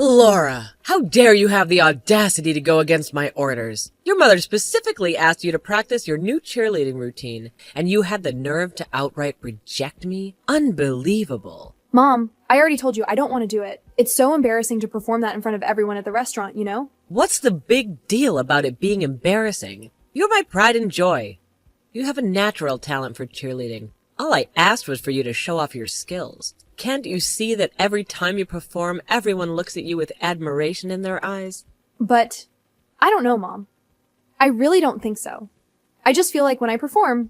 Laura, how dare you have the audacity to go against my orders? Your mother specifically asked you to practice your new cheerleading routine, and you had the nerve to outright reject me? Unbelievable. Mom, I already told you I don't want to do it. It's so embarrassing to perform that in front of everyone at the restaurant, you know? What's the big deal about it being embarrassing? You're my pride and joy. You have a natural talent for cheerleading. All I asked was for you to show off your skills. Can't you see that every time you perform, everyone looks at you with admiration in their eyes? But I don't know, Mom. I really don't think so. I just feel like when I perform,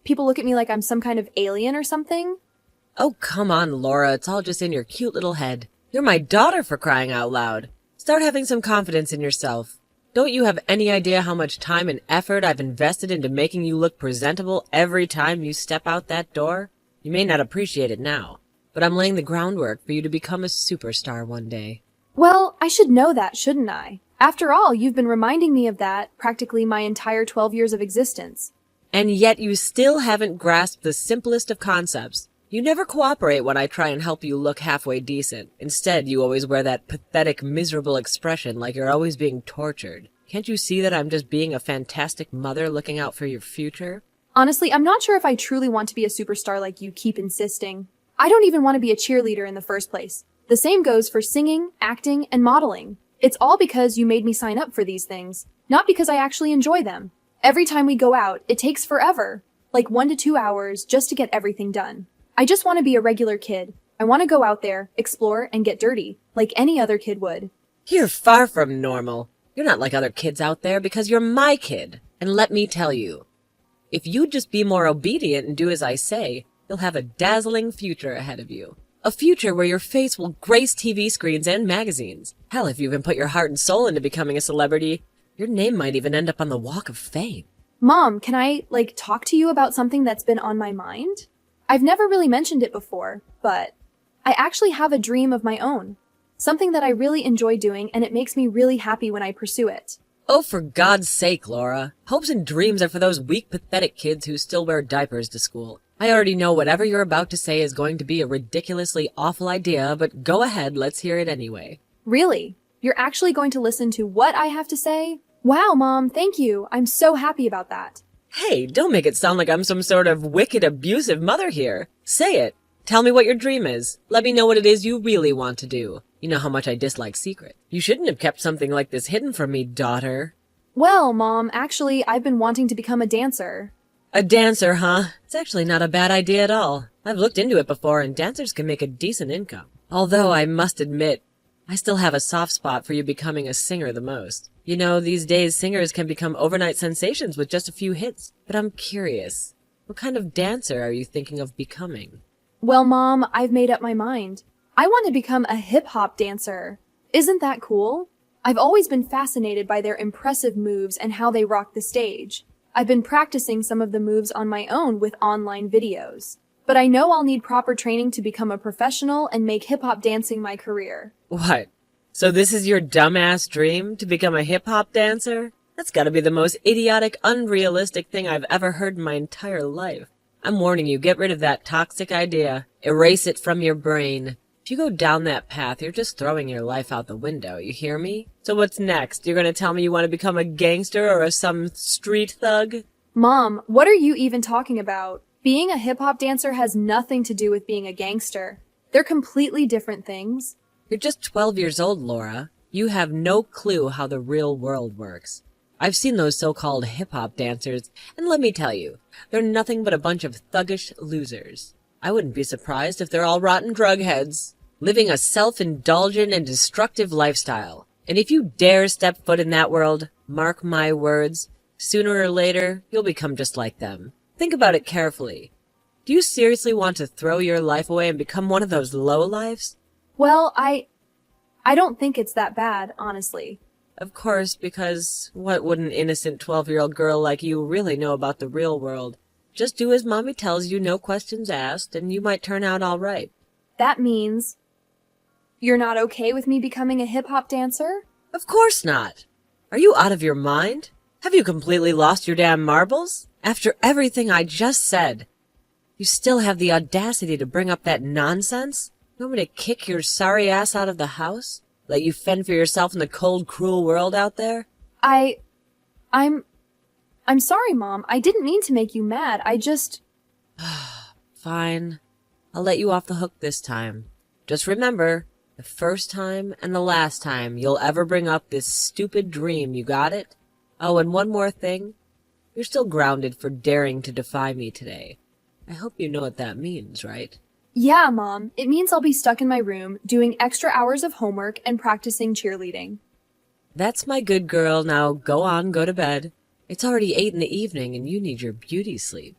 people look at me like I'm some kind of alien or something. Oh, come on, Laura. It's all just in your cute little head. You're my daughter, for crying out loud. Start having some confidence in yourself. Don't you have any idea how much time and effort I've invested into making you look presentable every time you step out that door? You may not appreciate it now, but I'm laying the groundwork for you to become a superstar one day. Well, I should know that, shouldn't I? After all, you've been reminding me of that practically my entire 12 years of existence. And yet you still haven't grasped the simplest of concepts. You never cooperate when I try and help you look halfway decent. Instead, you always wear that pathetic, miserable expression like you're always being tortured. Can't you see that I'm just being a fantastic mother looking out for your future? Honestly, I'm not sure if I truly want to be a superstar like you keep insisting. I don't even want to be a cheerleader in the first place. The same goes for singing, acting, and modeling. It's all because you made me sign up for these things, not because I actually enjoy them. Every time we go out, it takes forever, like 1 to 2 hours just to get everything done. I just want to be a regular kid. I want to go out there, explore, and get dirty, like any other kid would. You're far from normal. You're not like other kids out there because you're my kid. And let me tell you, if you'd just be more obedient and do as I say, you'll have a dazzling future ahead of you. A future where your face will grace TV screens and magazines. Hell, if you even put your heart and soul into becoming a celebrity, your name might even end up on the Walk of Fame. Mom, can I, talk to you about something that's been on my mind? I've never really mentioned it before, but I actually have a dream of my own. Something that I really enjoy doing, and it makes me really happy when I pursue it. Oh, for God's sake, Laura. Hopes and dreams are for those weak, pathetic kids who still wear diapers to school. I already know whatever you're about to say is going to be a ridiculously awful idea, but go ahead, let's hear it anyway. Really? You're actually going to listen to what I have to say? Wow, Mom, thank you. I'm so happy about that. Hey, don't make it sound like I'm some sort of wicked, abusive mother here. Say it. Tell me what your dream is. Let me know what it is you really want to do. You know how much I dislike secret. You shouldn't have kept something like this hidden from me, daughter. Well, Mom, actually, I've been wanting to become a dancer. A dancer, huh? It's actually not a bad idea at all. I've looked into it before, and dancers can make a decent income. Although, I must admit, I still have a soft spot for you becoming a singer the most. You know, these days singers can become overnight sensations with just a few hits. But I'm curious, what kind of dancer are you thinking of becoming? Well, Mom, I've made up my mind. I want to become a hip-hop dancer. Isn't that cool? I've always been fascinated by their impressive moves and how they rock the stage. I've been practicing some of the moves on my own with online videos. But I know I'll need proper training to become a professional and make hip-hop dancing my career. What? So this is your dumbass dream, to become a hip-hop dancer? That's gotta be the most idiotic, unrealistic thing I've ever heard in my entire life. I'm warning you, get rid of that toxic idea. Erase it from your brain. If you go down that path, you're just throwing your life out the window, you hear me? So what's next? You're gonna tell me you want to become a gangster or some street thug? Mom, what are you even talking about? Being a hip-hop dancer has nothing to do with being a gangster. They're completely different things. You're just 12 years old, Laura. You have no clue how the real world works. I've seen those so-called hip-hop dancers, and let me tell you, they're nothing but a bunch of thuggish losers. I wouldn't be surprised if they're all rotten drug heads, living a self-indulgent and destructive lifestyle. And if you dare step foot in that world, mark my words, sooner or later, you'll become just like them. Think about it carefully. Do you seriously want to throw your life away and become one of those lowlifes? Well, I don't think it's that bad, honestly. Of course, because what would an innocent 12-year-old girl like you really know about the real world? Just do as Mommy tells you, no questions asked, and you might turn out all right. That means you're not okay with me becoming a hip-hop dancer? Of course not. Are you out of your mind? Have you completely lost your damn marbles? After everything I just said, you still have the audacity to bring up that nonsense? You want me to kick your sorry ass out of the house? Let you fend for yourself in the cold, cruel world out there? I'm sorry, Mom. I didn't mean to make you mad. Fine. I'll let you off the hook this time. Just remember, the first time and the last time you'll ever bring up this stupid dream, you got it? Oh, and one more thing. You're still grounded for daring to defy me today. I hope you know what that means, right? Yeah, Mom. It means I'll be stuck in my room doing extra hours of homework and practicing cheerleading. That's my good girl. Now go on, go to bed. It's already 8 in the evening and you need your beauty sleep.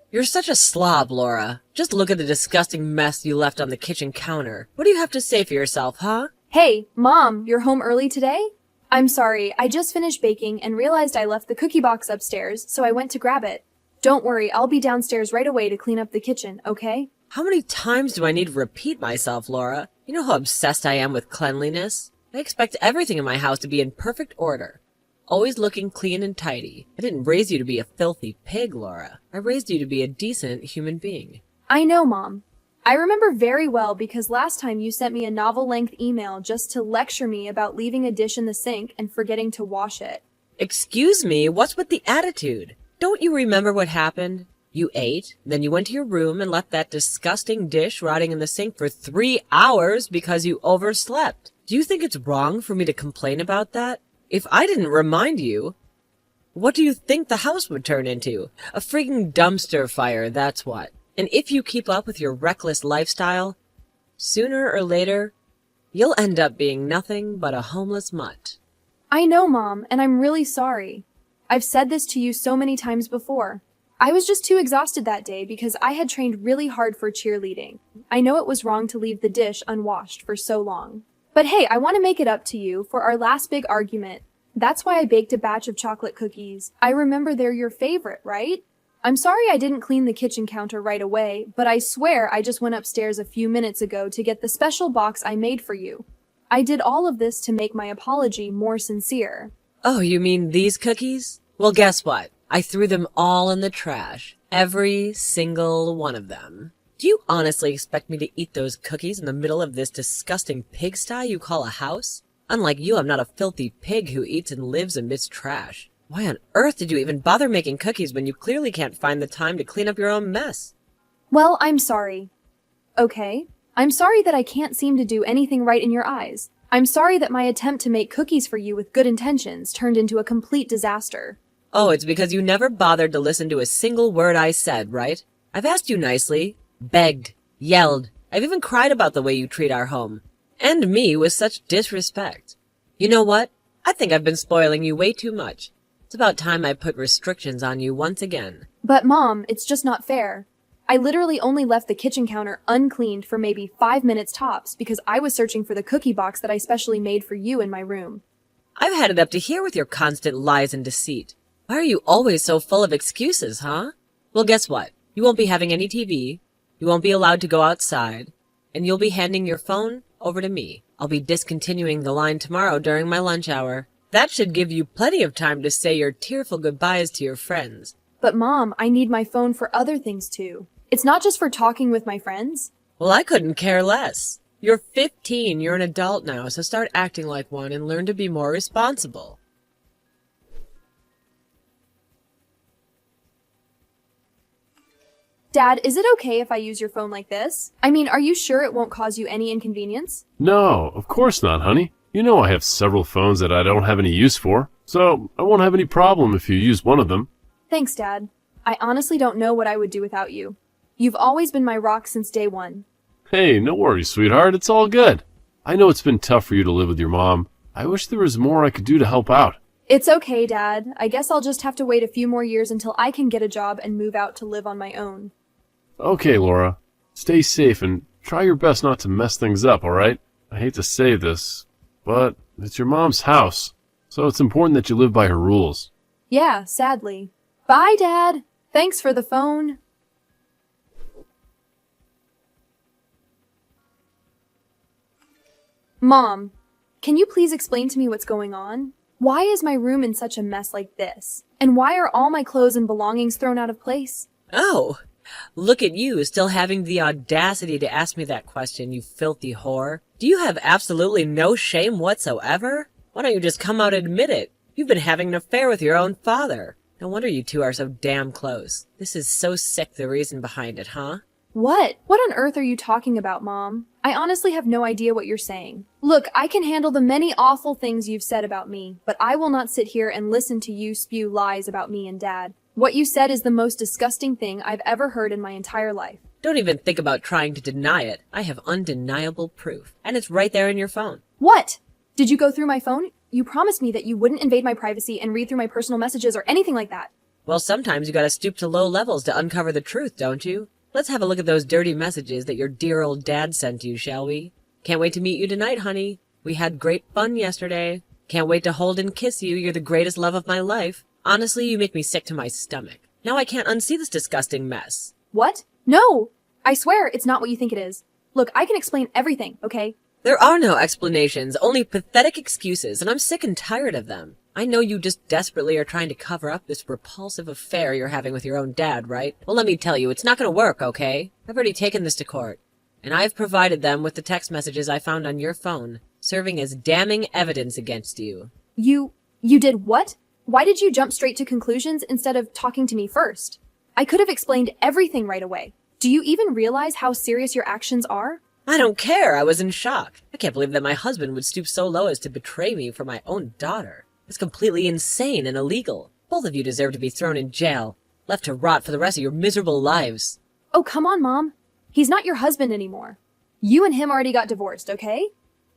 You're such a slob, Laura. Just look at the disgusting mess you left on the kitchen counter. What do you have to say for yourself, huh? Hey, Mom, you're home early today? I'm sorry, I just finished baking and realized I left the cookie box upstairs, so I went to grab it. Don't worry, I'll be downstairs right away to clean up the kitchen, okay? How many times do I need to repeat myself, Laura? You know how obsessed I am with cleanliness? I expect everything in my house to be in perfect order. Always looking clean and tidy. I didn't raise you to be a filthy pig, Laura. I raised you to be a decent human being. I know, Mom. I remember very well because last time you sent me a novel-length email just to lecture me about leaving a dish in the sink and forgetting to wash it. Excuse me, what's with the attitude? Don't you remember what happened? You ate, then you went to your room and left that disgusting dish rotting in the sink for 3 hours because you overslept. Do you think it's wrong for me to complain about that? If I didn't remind you, what do you think the house would turn into? A freaking dumpster fire, that's what. And if you keep up with your reckless lifestyle, sooner or later, you'll end up being nothing but a homeless mutt. I know, Mom, and I'm really sorry. I've said this to you so many times before. I was just too exhausted that day because I had trained really hard for cheerleading. I know it was wrong to leave the dish unwashed for so long. But hey, I want to make it up to you for our last big argument. That's why I baked a batch of chocolate cookies. I remember they're your favorite, right? I'm sorry I didn't clean the kitchen counter right away, but I swear I just went upstairs a few minutes ago to get the special box I made for you. I did all of this to make my apology more sincere. Oh, you mean these cookies? Well, guess what? I threw them all in the trash. Every single one of them. Do you honestly expect me to eat those cookies in the middle of this disgusting pigsty you call a house? Unlike you, I'm not a filthy pig who eats and lives amidst trash. Why on earth did you even bother making cookies when you clearly can't find the time to clean up your own mess? Well, I'm sorry. Okay? I'm sorry that I can't seem to do anything right in your eyes. I'm sorry that my attempt to make cookies for you with good intentions turned into a complete disaster. Oh, it's because you never bothered to listen to a single word I said, right? I've asked you nicely, begged, yelled. I've even cried about the way you treat our home. And me with such disrespect. You know what? I think I've been spoiling you way too much. It's about time I put restrictions on you once again. But Mom, it's just not fair. I literally only left the kitchen counter uncleaned for maybe 5 minutes tops because I was searching for the cookie box that I specially made for you in my room. I've had it up to here with your constant lies and deceit. Why are you always so full of excuses, huh? Well, guess what? You won't be having any TV, you won't be allowed to go outside, and you'll be handing your phone over to me. I'll be discontinuing the line tomorrow during my lunch hour. That should give you plenty of time to say your tearful goodbyes to your friends. But Mom, I need my phone for other things too. It's not just for talking with my friends. Well, I couldn't care less. You're 15, you're an adult now, so start acting like one and learn to be more responsible. Dad, is it okay if I use your phone like this? I mean, are you sure it won't cause you any inconvenience? No, of course not, honey. You know I have several phones that I don't have any use for, so I won't have any problem if you use one of them. Thanks, Dad. I honestly don't know what I would do without you. You've always been my rock since day one. Hey, no worries, sweetheart. It's all good. I know it's been tough for you to live with your mom. I wish there was more I could do to help out. It's okay, Dad. I guess I'll just have to wait a few more years until I can get a job and move out to live on my own. Okay, Laura. Stay safe and try your best not to mess things up, alright? I hate to say this, but it's your mom's house, so it's important that you live by her rules. Yeah, sadly. Bye, Dad. Thanks for the phone. Mom, can you please explain to me what's going on? Why is my room in such a mess like this? And why are all my clothes and belongings thrown out of place? Oh, Look at you, still having the audacity to ask me that question, you filthy whore. Do you have absolutely no shame whatsoever? Why don't you just come out and admit it? You've been having an affair with your own father. No wonder you two are so damn close. This is so sick, the reason behind it, huh? What? What on earth are you talking about, Mom? I honestly have no idea what you're saying. Look, I can handle the many awful things you've said about me, but I will not sit here and listen to you spew lies about me and Dad. What you said is the most disgusting thing I've ever heard in my entire life. Don't even think about trying to deny it. I have undeniable proof, and it's right there in your phone. What? Did you go through my phone? You promised me that you wouldn't invade my privacy and read through my personal messages or anything like that. Well, sometimes you gotta stoop to low levels to uncover the truth, don't you? Let's have a look at those dirty messages that your dear old dad sent you, shall we? Can't wait to meet you tonight, honey. We had great fun yesterday. Can't wait to hold and kiss you. You're the greatest love of my life. Honestly, you make me sick to my stomach. Now I can't unsee this disgusting mess. What? No! I swear it's not what you think it is. Look, I can explain everything, okay? There are no explanations, only pathetic excuses, and I'm sick and tired of them. I know you just desperately are trying to cover up this repulsive affair you're having with your own dad, right? Well, let me tell you, it's not gonna work, okay? I've already taken this to court, and I've provided them with the text messages I found on your phone, serving as damning evidence against you. You did what? Why did you jump straight to conclusions instead of talking to me first? I could have explained everything right away. Do you even realize how serious your actions are? I don't care, I was in shock. I can't believe that my husband would stoop so low as to betray me for my own daughter. It's completely insane and illegal. Both of you deserve to be thrown in jail, left to rot for the rest of your miserable lives. Oh, come on, Mom. He's not your husband anymore. You and him already got divorced, okay?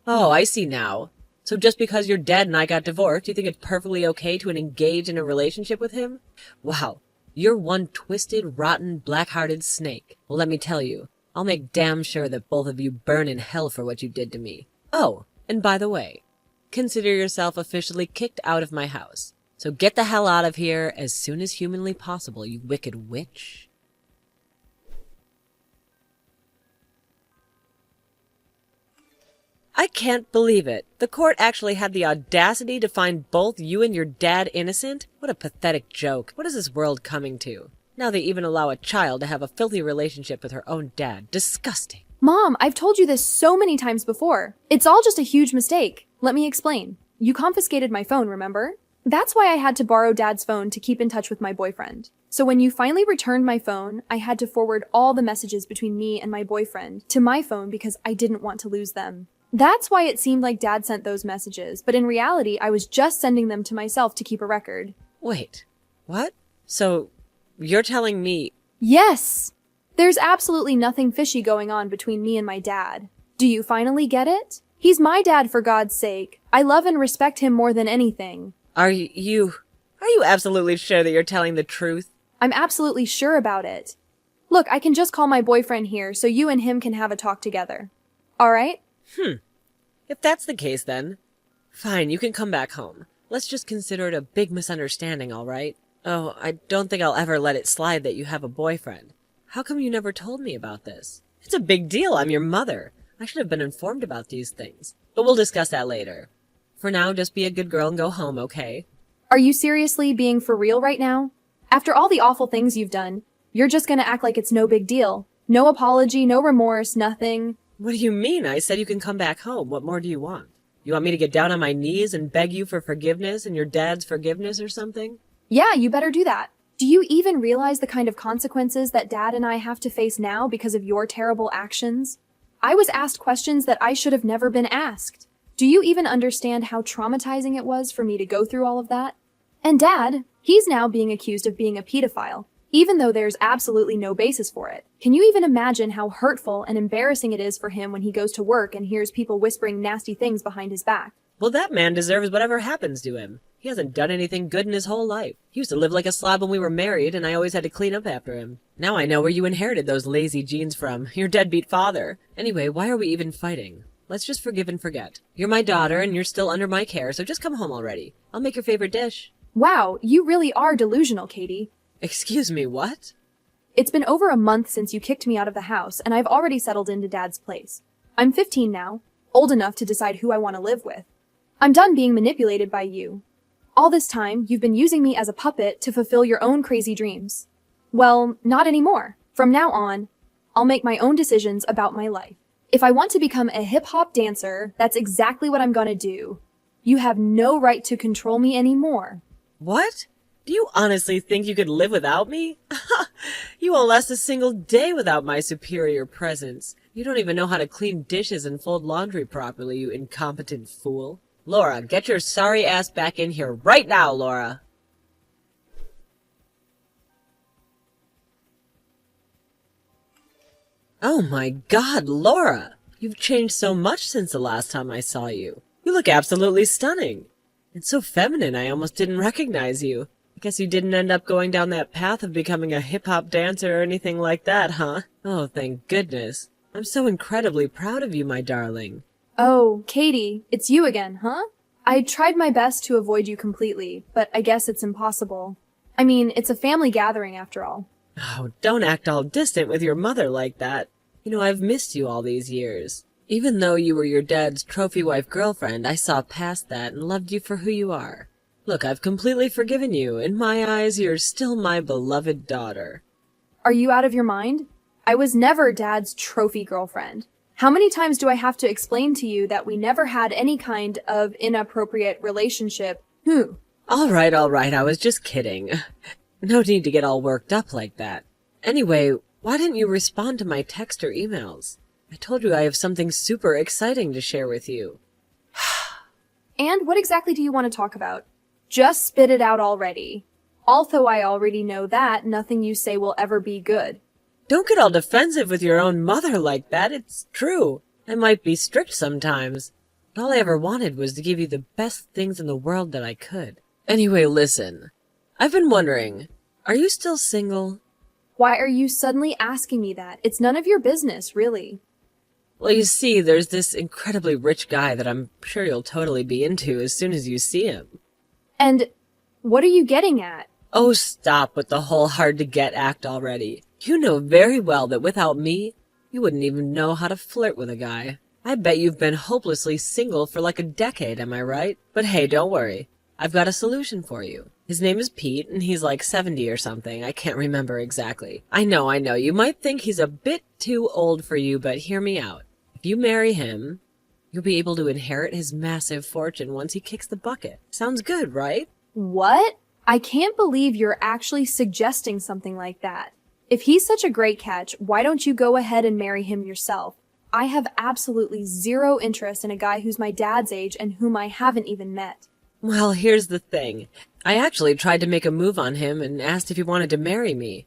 Oh, I see now. So just because your dad and I got divorced, you think it's perfectly okay to engage in a relationship with him? Wow, you're one twisted, rotten, black-hearted snake. Well, let me tell you, I'll make damn sure that both of you burn in hell for what you did to me. Oh, and by the way, consider yourself officially kicked out of my house. So get the hell out of here as soon as humanly possible, you wicked witch. I can't believe it. The court actually had the audacity to find both you and your dad innocent? What a pathetic joke. What is this world coming to? Now they even allow a child to have a filthy relationship with her own dad. Disgusting. Mom, I've told you this so many times before. It's all just a huge mistake. Let me explain. You confiscated my phone, remember? That's why I had to borrow Dad's phone to keep in touch with my boyfriend. So when you finally returned my phone, I had to forward all the messages between me and my boyfriend to my phone because I didn't want to lose them. That's why it seemed like Dad sent those messages, but in reality, I was just sending them to myself to keep a record. Wait, what? So, you're telling me... Yes! There's absolutely nothing fishy going on between me and my dad. Do you finally get it? He's my dad, for God's sake. I love and respect him more than anything. Are you absolutely sure that you're telling the truth? I'm absolutely sure about it. Look, I can just call my boyfriend here so you and him can have a talk together. All right? If that's the case, then... Fine, you can come back home. Let's just consider it a big misunderstanding, all right? Oh, I don't think I'll ever let it slide that you have a boyfriend. How come you never told me about this? It's a big deal. I'm your mother. I should have been informed about these things. But we'll discuss that later. For now, just be a good girl and go home, okay? Are you seriously being for real right now? After all the awful things you've done, you're just gonna act like it's no big deal. No apology, no remorse, nothing. What do you mean? I said you can come back home. What more do you want? You want me to get down on my knees and beg you for forgiveness and your dad's forgiveness or something? Yeah, you better do that. Do you even realize the kind of consequences that Dad and I have to face now because of your terrible actions? I was asked questions that I should have never been asked. Do you even understand how traumatizing it was for me to go through all of that? And Dad, he's now being accused of being a pedophile, even though there's absolutely no basis for it. Can you even imagine how hurtful and embarrassing it is for him when he goes to work and hears people whispering nasty things behind his back? Well, that man deserves whatever happens to him. He hasn't done anything good in his whole life. He used to live like a slob when we were married, and I always had to clean up after him. Now I know where you inherited those lazy genes from. Your deadbeat father. Anyway, why are we even fighting? Let's just forgive and forget. You're my daughter, and you're still under my care, so just come home already. I'll make your favorite dish. Wow, you really are delusional, Katie. Excuse me, what? It's been over a month since you kicked me out of the house, and I've already settled into Dad's place. I'm 15 now, old enough to decide who I want to live with. I'm done being manipulated by you. All this time, you've been using me as a puppet to fulfill your own crazy dreams. Well, not anymore. From now on, I'll make my own decisions about my life. If I want to become a hip-hop dancer, that's exactly what I'm gonna do. You have no right to control me anymore. What? Do you honestly think you could live without me? You won't last a single day without my superior presence. You don't even know how to clean dishes and fold laundry properly, you incompetent fool. Laura, get your sorry ass back in here right now, Laura. Oh my God, Laura! You've changed so much since the last time I saw you. You look absolutely stunning. It's so feminine I almost didn't recognize you. I guess you didn't end up going down that path of becoming a hip-hop dancer or anything like that, huh? Oh, thank goodness. I'm so incredibly proud of you, my darling. Oh, Katie, it's you again, huh? I tried my best to avoid you completely, but I guess it's impossible. I mean, it's a family gathering after all. Oh, don't act all distant with your mother like that. You know, I've missed you all these years. Even though you were your dad's trophy wife girlfriend, I saw past that and loved you for who you are. Look, I've completely forgiven you. In my eyes, you're still my beloved daughter. Are you out of your mind? I was never Dad's trophy girlfriend. How many times do I have to explain to you that we never had any kind of inappropriate relationship? All right, I was just kidding. No need to get all worked up like that. Anyway, why didn't you respond to my text or emails? I told you I have something super exciting to share with you. And what exactly do you want to talk about? Just spit it out already. Although I already know that nothing you say will ever be good. Don't get all defensive with your own mother like that. It's true. I might be strict sometimes. But all I ever wanted was to give you the best things in the world that I could. Anyway, listen. I've been wondering, are you still single? Why are you suddenly asking me that? It's none of your business, really. Well, you see, there's this incredibly rich guy that I'm sure you'll totally be into as soon as you see him. And what are you getting at? Oh, stop with the whole hard-to-get act already. You know very well that without me, you wouldn't even know how to flirt with a guy. I bet you've been hopelessly single for like a decade, am I right? But hey, don't worry. I've got a solution for you. His name is Pete, and he's like 70 or something. I can't remember exactly. I know. You might think he's a bit too old for you, but hear me out. If you marry him, you'll be able to inherit his massive fortune once he kicks the bucket. Sounds good, right? What? I can't believe you're actually suggesting something like that. If he's such a great catch, why don't you go ahead and marry him yourself? I have absolutely zero interest in a guy who's my dad's age and whom I haven't even met. Well, here's the thing. I actually tried to make a move on him and asked if he wanted to marry me.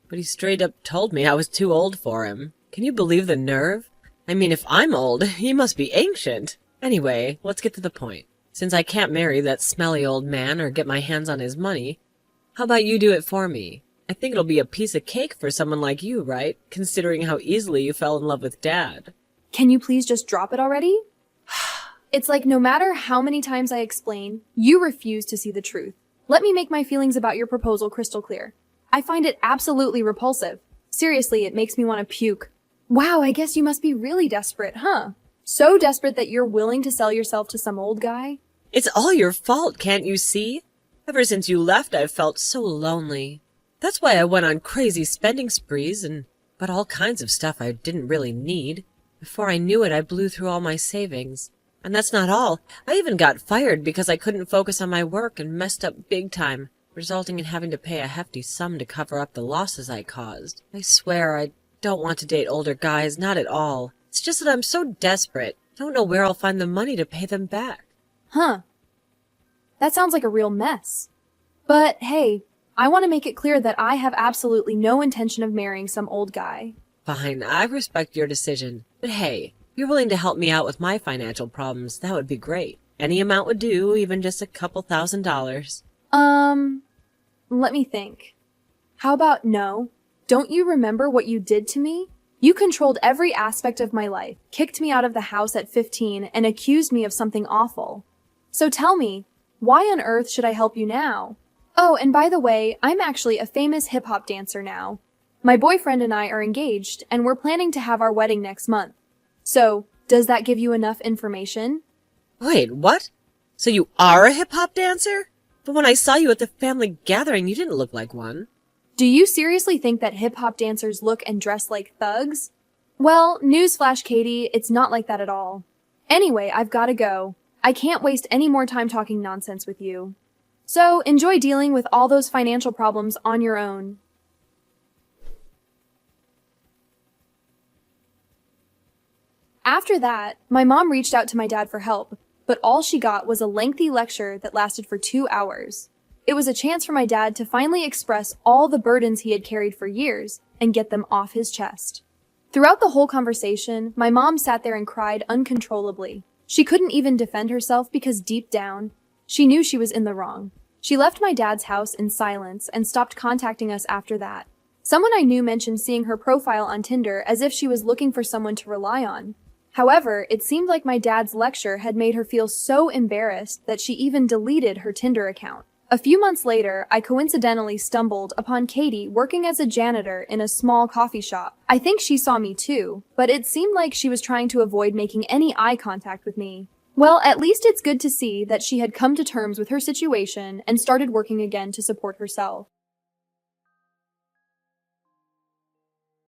But he straight up told me I was too old for him. Can you believe the nerve? I mean, if I'm old, he must be ancient. Anyway, let's get to the point. Since I can't marry that smelly old man or get my hands on his money, how about you do it for me? I think it'll be a piece of cake for someone like you, right? Considering how easily you fell in love with Dad. Can you please just drop it already? It's like no matter how many times I explain, you refuse to see the truth. Let me make my feelings about your proposal crystal clear. I find it absolutely repulsive. Seriously, it makes me want to puke. Wow, I guess you must be really desperate, huh? So desperate that you're willing to sell yourself to some old guy? It's all your fault, can't you see? Ever since you left, I've felt so lonely. That's why I went on crazy spending sprees and bought all kinds of stuff I didn't really need. Before I knew it, I blew through all my savings. And that's not all. I even got fired because I couldn't focus on my work and messed up big time, resulting in having to pay a hefty sum to cover up the losses I caused. I swear I don't want to date older guys, not at all. It's just that I'm so desperate. I don't know where I'll find the money to pay them back. Huh. That sounds like a real mess. But hey, I want to make it clear that I have absolutely no intention of marrying some old guy. Fine, I respect your decision. But hey, if you're willing to help me out with my financial problems, that would be great. Any amount would do, even just a couple $1,000s. Let me think. How about no? Don't you remember what you did to me? You controlled every aspect of my life, kicked me out of the house at 15, and accused me of something awful. So tell me, why on earth should I help you now? Oh, and by the way, I'm actually a famous hip-hop dancer now. My boyfriend and I are engaged, and we're planning to have our wedding next month. So, does that give you enough information? Wait, what? So you are a hip-hop dancer? But when I saw you at the family gathering, you didn't look like one. Do you seriously think that hip-hop dancers look and dress like thugs? Well, newsflash, Katie, it's not like that at all. Anyway, I've gotta go. I can't waste any more time talking nonsense with you. So, enjoy dealing with all those financial problems on your own. After that, my mom reached out to my dad for help, but all she got was a lengthy lecture that lasted for 2 hours. It was a chance for my dad to finally express all the burdens he had carried for years and get them off his chest. Throughout the whole conversation, my mom sat there and cried uncontrollably. She couldn't even defend herself because deep down, she knew she was in the wrong. She left my dad's house in silence and stopped contacting us after that. Someone I knew mentioned seeing her profile on Tinder as if she was looking for someone to rely on. However, it seemed like my dad's lecture had made her feel so embarrassed that she even deleted her Tinder account. A few months later, I coincidentally stumbled upon Katie working as a janitor in a small coffee shop. I think she saw me too, but it seemed like she was trying to avoid making any eye contact with me. Well, at least it's good to see that she had come to terms with her situation and started working again to support herself.